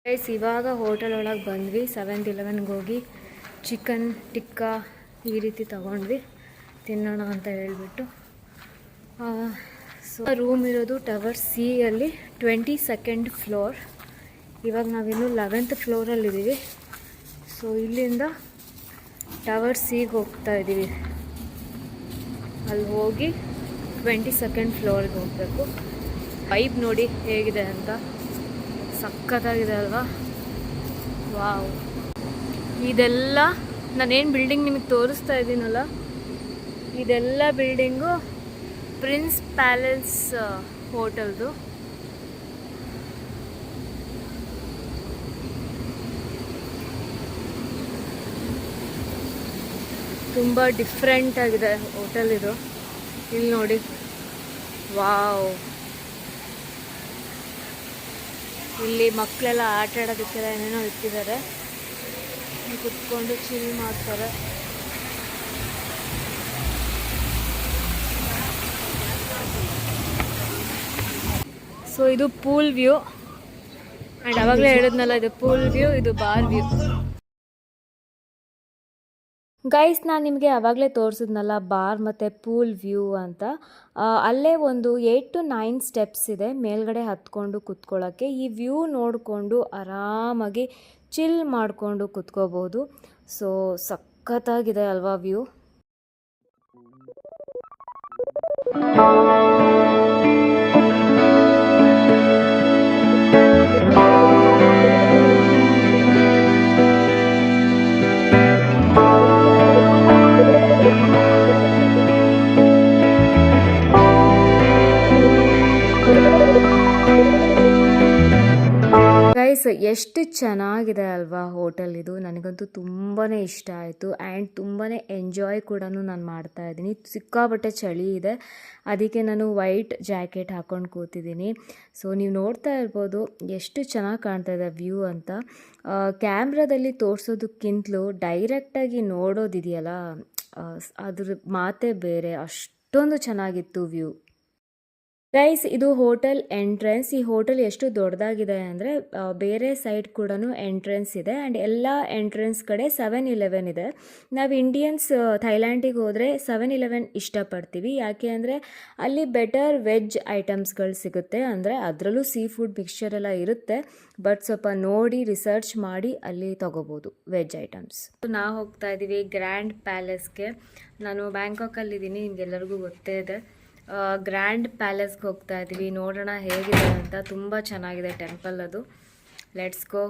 Guys ಇವಾಗ hotel ಒಳಗೆ ಬಂದ್ವಿ. 7-Elevenಗೆ ಹೋಗಿ ಚಿಕನ್ ಟಿಕ್ಕಾ ಈ ರೀತಿ ತೊಗೊಂಡ್ವಿ ತಿನ್ನೋಣ ಅಂತ ಹೇಳ್ಬಿಟ್ಟು. ಸೊ ರೂಮ್ ಇರೋದು ಟವರ್ ಸಿ ಅಲ್ಲಿ 22nd ಫ್ಲೋರ್. ಇವಾಗ ನಾವಿನ್ನು 11th ಫ್ಲೋರಲ್ಲಿದ್ದೀವಿ. ಸೊ ಇಲ್ಲಿಂದ ಟವರ್ ಸಿಗೆ ಹೋಗ್ತಾ ಇದ್ದೀವಿ. ಅಲ್ಲಿ ಹೋಗಿ 22nd ಫ್ಲೋರ್ಗೆ ಹೋಗಬೇಕು. ವೈಬ್ ನೋಡಿ ಹೇಗಿದೆ ಅಂತ, ಸಖತ್ತಾಗಿದೆ ಅಲ್ವಾ? ವಾವ್! ಇದೆಲ್ಲ ನಾನೇನು ಬಿಲ್ಡಿಂಗ್ ನಿಮಗೆ ತೋರಿಸ್ತಾ ಇದ್ದೀನಲ್ಲ, ಇದೆಲ್ಲ ಬಿಲ್ಡಿಂಗು ಪ್ರಿನ್ಸ್ ಪ್ಯಾಲೇಸ್ ಹೋಟೆಲ್ದು. ತುಂಬ ಡಿಫ್ರೆಂಟ್ ಆಗಿದೆ ಹೋಟೆಲ್ ಇದು. ಇಲ್ಲಿ ನೋಡಿ, ವಾವ್! ಇಲ್ಲಿ ಮಕ್ಕಳೆಲ್ಲ ಆಟ ಆಡೋದಕ್ಕೆಲ್ಲ ಏನೇನೋ ಇಟ್ಟಿದ್ದಾರೆ, ಕುತ್ಕೊಂಡು ಚಿಲ್ ಮಾಡ್ತಾರೆ. ಸೊ ಇದು ಪೂಲ್ ವ್ಯೂ. ಆ್ಯಂಡ್ ಅವಾಗಲೇ ಹೇಳಿದ್ನಲ್ಲ, ಇದು ಪೂಲ್ ವ್ಯೂ, ಇದು ಬಾರ್ ವ್ಯೂ. ಗೈಸ್, ನಾನು ನಿಮಗೆ ಆವಾಗಲೇ ತೋರಿಸಿದ್ನಲ್ಲ ಬಾರ್ ಮತ್ತು ಪೂಲ್ ವ್ಯೂ ಅಂತ. ಅಲ್ಲೇ ಒಂದು 8 to 9 ಸ್ಟೆಪ್ಸ್ ಇದೆ ಮೇಲ್ಗಡೆ ಹತ್ಕೊಂಡು ಕುತ್ಕೊಳ್ಳೋಕ್ಕೆ. ಈ ವ್ಯೂ ನೋಡಿಕೊಂಡು ಆರಾಮಾಗಿ ಚಿಲ್ ಮಾಡಿಕೊಂಡು ಕುತ್ಕೋಬೋದು. ಸೊ ಸಖತ್ತಾಗಿದೆ ಅಲ್ವಾ ವ್ಯೂ? ಗೈಸ್, ಎಷ್ಟು ಚೆನ್ನಾಗಿದೆ ಅಲ್ವಾ ಹೋಟೆಲ್ ಇದು. ನನಗಂತೂ ತುಂಬಾ ಇಷ್ಟ ಆಯಿತು. ಆ್ಯಂಡ್ ತುಂಬಾ ಎಂಜಾಯ್ ಕೂಡ ನಾನು ಮಾಡ್ತಾ ಇದ್ದೀನಿ. ಸಿಕ್ಕಾಪಟ್ಟೆ ಚಳಿ ಇದೆ, ಅದಕ್ಕೆ ನಾನು ವೈಟ್ ಜಾಕೆಟ್ ಹಾಕ್ಕೊಂಡು ಕೂತಿದ್ದೀನಿ. ಸೊ ನೀವು ನೋಡ್ತಾ ಇರ್ಬೋದು ಎಷ್ಟು ಚೆನ್ನಾಗಿ ಕಾಣ್ತಾ ಇದೆ ವ್ಯೂ ಅಂತ. ಕ್ಯಾಮ್ರಾದಲ್ಲಿ ತೋರಿಸೋದಕ್ಕಿಂತಲೂ ಡೈರೆಕ್ಟಾಗಿ ನೋಡೋದಿದೆಯಲ್ಲ, ಅದ್ರ ಮಾತೇ ಬೇರೆ. ಅಷ್ಟೊಂದು ಚೆನ್ನಾಗಿತ್ತು ವ್ಯೂ. ಗೈಸ್, ಇದು ಹೋಟೆಲ್ ಎಂಟ್ರೆನ್ಸ್. ಈ ಹೋಟೆಲ್ ಎಷ್ಟು ದೊಡ್ಡದಾಗಿದೆ ಅಂದರೆ ಬೇರೆ ಸೈಡ್ ಕೂಡ ಎಂಟ್ರೆನ್ಸ್ ಇದೆ. ಆ್ಯಂಡ್ ಎಲ್ಲ ಎಂಟ್ರೆನ್ಸ್ ಕಡೆ 7-Eleven ಇದೆ. ನಾವು ಇಂಡಿಯನ್ಸ್ ಥೈಲ್ಯಾಂಡಿಗೆ ಹೋದರೆ 7-Eleven ಇಷ್ಟಪಡ್ತೀವಿ. ಯಾಕೆ ಅಂದರೆ ಅಲ್ಲಿ ಬೆಟರ್ ವೆಜ್ ಐಟಮ್ಸ್ಗಳು ಸಿಗುತ್ತೆ. ಅಂದರೆ ಅದರಲ್ಲೂ ಸೀ ಫುಡ್ ಮಿಕ್ಸ್ಚರ್ ಎಲ್ಲ ಇರುತ್ತೆ, ಬಟ್ ಸ್ವಲ್ಪ ನೋಡಿ ರಿಸರ್ಚ್ ಮಾಡಿ ಅಲ್ಲಿ ತೊಗೋಬೋದು ವೆಜ್ ಐಟಮ್ಸ್. ನಾವು ಹೋಗ್ತಾ ಇದ್ದೀವಿ ಗ್ರ್ಯಾಂಡ್ ಪ್ಯಾಲೇಸ್ಗೆ. ನಾನು ಬ್ಯಾಂಕಾಕಲ್ಲಿದ್ದೀನಿ, ನಿಮಗೆಲ್ಲರಿಗೂ ಗೊತ್ತೇ ಇದೆ. ಗ್ರ್ಯಾಂಡ್ ಪ್ಯಾಲೇಸ್ಗೆ ಹೋಗ್ತಾ ಇದ್ದೀವಿ. ನೋಡೋಣ ಹೇಗಿದೆ ಅಂತ. ತುಂಬ ಚೆನ್ನಾಗಿದೆ ಟೆಂಪಲ್ ಅದು. Let's go.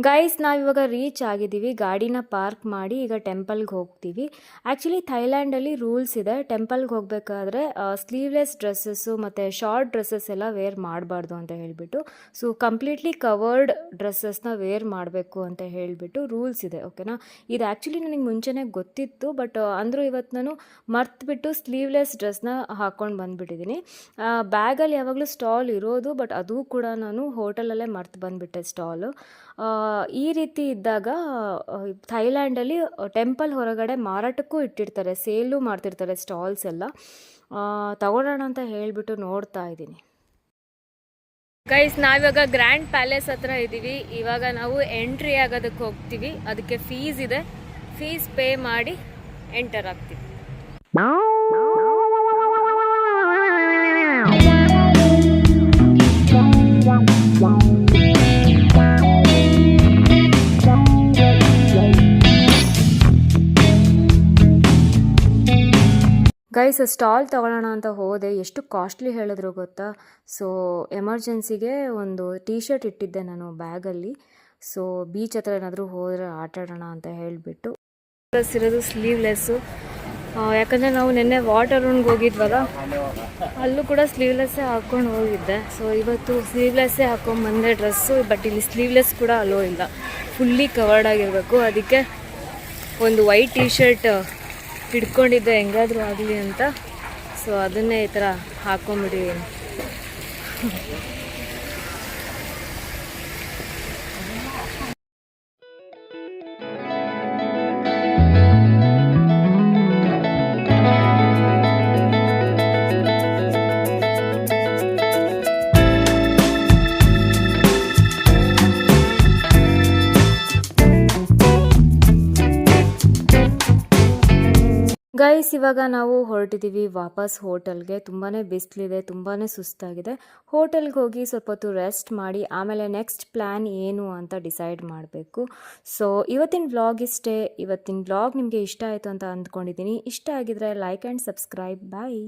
ಗೈಸ್, ನಾವಿವಾಗ ರೀಚ್ ಆಗಿದ್ದೀವಿ. ಗಾಡಿನ ಪಾರ್ಕ್ ಮಾಡಿ ಈಗ ಟೆಂಪಲ್ಗೆ ಹೋಗ್ತೀವಿ. ಆ್ಯಕ್ಚುಲಿ ಥೈಲ್ಯಾಂಡಲ್ಲಿ ರೂಲ್ಸ್ ಇದೆ, ಟೆಂಪಲ್ಗೆ ಹೋಗಬೇಕಾದ್ರೆ ಸ್ಲೀವ್ಲೆಸ್ ಡ್ರೆಸ್ಸಸ್ಸು ಮತ್ತು ಶಾರ್ಟ್ ಡ್ರೆಸ್ಸಸ್ ಎಲ್ಲ ವೇರ್ ಮಾಡಬಾರ್ದು ಅಂತ ಹೇಳಿಬಿಟ್ಟು. ಸೊ ಕಂಪ್ಲೀಟ್ಲಿ ಕವರ್ಡ್ ಡ್ರೆಸ್ಸಸ್ನ ವೇರ್ ಮಾಡಬೇಕು ಅಂತ ಹೇಳಿಬಿಟ್ಟು ರೂಲ್ಸ್ ಇದೆ, ಓಕೆನಾ? ಇದು ಆ್ಯಕ್ಚುಲಿ ನನಗೆ ಮುಂಚೆನೇ ಗೊತ್ತಿತ್ತು, ಬಟ್ ಅಂದರೂ ಇವತ್ತು ನಾನು ಮರ್ತುಬಿಟ್ಟು ಸ್ಲೀವ್ಲೆಸ್ ಡ್ರೆಸ್ನ ಹಾಕ್ಕೊಂಡು ಬಂದುಬಿಟ್ಟಿದ್ದೀನಿ. ಬ್ಯಾಗಲ್ಲಿ ಯಾವಾಗಲೂ ಸ್ಟಾಲ್ ಇರೋದು, ಬಟ್ ಅದು ಕೂಡ ನಾನು ಹೋಟೆಲಲ್ಲೇ ಮರ್ತು ಬಂದುಬಿಟ್ಟೆ ಸ್ಟಾಲು. ಈ ರೀತಿ ಇದ್ದಾಗ ಥೈಲ್ಯಾಂಡಲ್ಲಿ ಟೆಂಪಲ್ ಹೊರಗಡೆ ಮಾರಾಟಕ್ಕೂ ಇಟ್ಟಿರ್ತಾರೆ, ಸೇಲು ಮಾಡ್ತಿರ್ತಾರೆ ಸ್ಟಾಲ್ಸ್ ಎಲ್ಲ. ತಗೊಳ್ಳೋಣ ಅಂತ ಹೇಳಿಬಿಟ್ಟು ನೋಡ್ತಾ ಇದ್ದೀನಿ. ಗೈಸ್, ನಾವಿವಾಗ ಗ್ರ್ಯಾಂಡ್ ಪ್ಯಾಲೇಸ್ ಹತ್ರ ಇದ್ದೀವಿ. ಇವಾಗ ನಾವು ಎಂಟ್ರಿ ಆಗೋದಕ್ಕೆ ಹೋಗ್ತೀವಿ. ಅದಕ್ಕೆ ಫೀಸ್ ಇದೆ, ಫೀಸ್ ಪೇ ಮಾಡಿ ಎಂಟರ್ ಆಗ್ತೀವಿ. ಗೈಸ್, ಸ್ಟಾಲ್ ತೊಗೊಳ್ಳೋಣ ಅಂತ ಹೋದೆ. ಎಷ್ಟು ಕಾಸ್ಟ್ಲಿ ಹೇಳಿದ್ರು ಗೊತ್ತಾ? ಸೊ ಎಮರ್ಜೆನ್ಸಿಗೆ ಒಂದು ಟೀ ಶರ್ಟ್ ಇಟ್ಟಿದ್ದೆ ನಾನು ಬ್ಯಾಗಲ್ಲಿ. ಸೊ ಬೀಚ್ ಹತ್ರ ಏನಾದರೂ ಹೋದರೆ ಆಟಾಡೋಣ ಅಂತ ಹೇಳಿಬಿಟ್ಟು ಡ್ರೆಸ್ ಇರೋದು ಸ್ಲೀವ್ಲೆಸ್ಸು. ಯಾಕಂದರೆ ನಾವು ನಿನ್ನೆ ವಾಟರ್ ರೂಮ್ಗೆ ಹೋಗಿದ್ವಲ್ಲ, ಅಲ್ಲೂ ಕೂಡ ಸ್ಲೀವ್ಲೆಸ್ಸೇ ಹಾಕ್ಕೊಂಡು ಹೋಗಿದ್ದೆ. ಸೊ ಇವತ್ತು ಸ್ಲೀವ್ಲೆಸ್ಸೇ ಹಾಕ್ಕೊಂಡು ಬಂದೆ ಡ್ರೆಸ್ಸು. ಬಟ್ ಇಲ್ಲಿ ಸ್ಲೀವ್ಲೆಸ್ ಕೂಡ ಅಲೋ ಇಲ್ಲ, ಫುಲ್ಲಿ ಕವರ್ಡ್ ಆಗಿರಬೇಕು. ಅದಕ್ಕೆ ಒಂದು ವೈಟ್ ಟೀ ಶರ್ಟ್ ಹಿಡ್ಕೊಂಡಿದ್ದೆ ಹೆಂಗಾದರೂ ಆಗಲಿ ಅಂತ. ಸೊ ಅದನ್ನೇ ಈ ಥರ ಹಾಕ್ಕೊಂಬಿಟ್ಟಿದ್ದೀನಿ. ಗೈಸ್, ಇವಾಗ ನಾವು ಹೊರಟಿದ್ದೀವಿ ವಾಪಸ್ ಹೋಟೆಲ್ಗೆ. ತುಂಬಾ ಬಿಸಿಲಿದೆ, ತುಂಬಾ ಸುಸ್ತಾಗಿದೆ. ಹೋಟೆಲ್ಗೆ ಹೋಗಿ ಸ್ವಲ್ಪ ಹೊತ್ತು ರೆಸ್ಟ್ ಮಾಡಿ ಆಮೇಲೆ ನೆಕ್ಸ್ಟ್ ಪ್ಲ್ಯಾನ್ ಏನು ಅಂತ ಡಿಸೈಡ್ ಮಾಡಬೇಕು. ಸೊ ಇವತ್ತಿನ ವ್ಲಾಗ್ ಇಷ್ಟೇ. ಇವತ್ತಿನ ವ್ಲಾಗ್ ನಿಮಗೆ ಇಷ್ಟ ಆಯಿತು ಅಂತ ಅಂದ್ಕೊಂಡಿದ್ದೀನಿ. ಇಷ್ಟ ಆಗಿದ್ರೆ ಲೈಕ್ ಆ್ಯಂಡ್ ಸಬ್ಸ್ಕ್ರೈಬ್. ಬಾಯ್.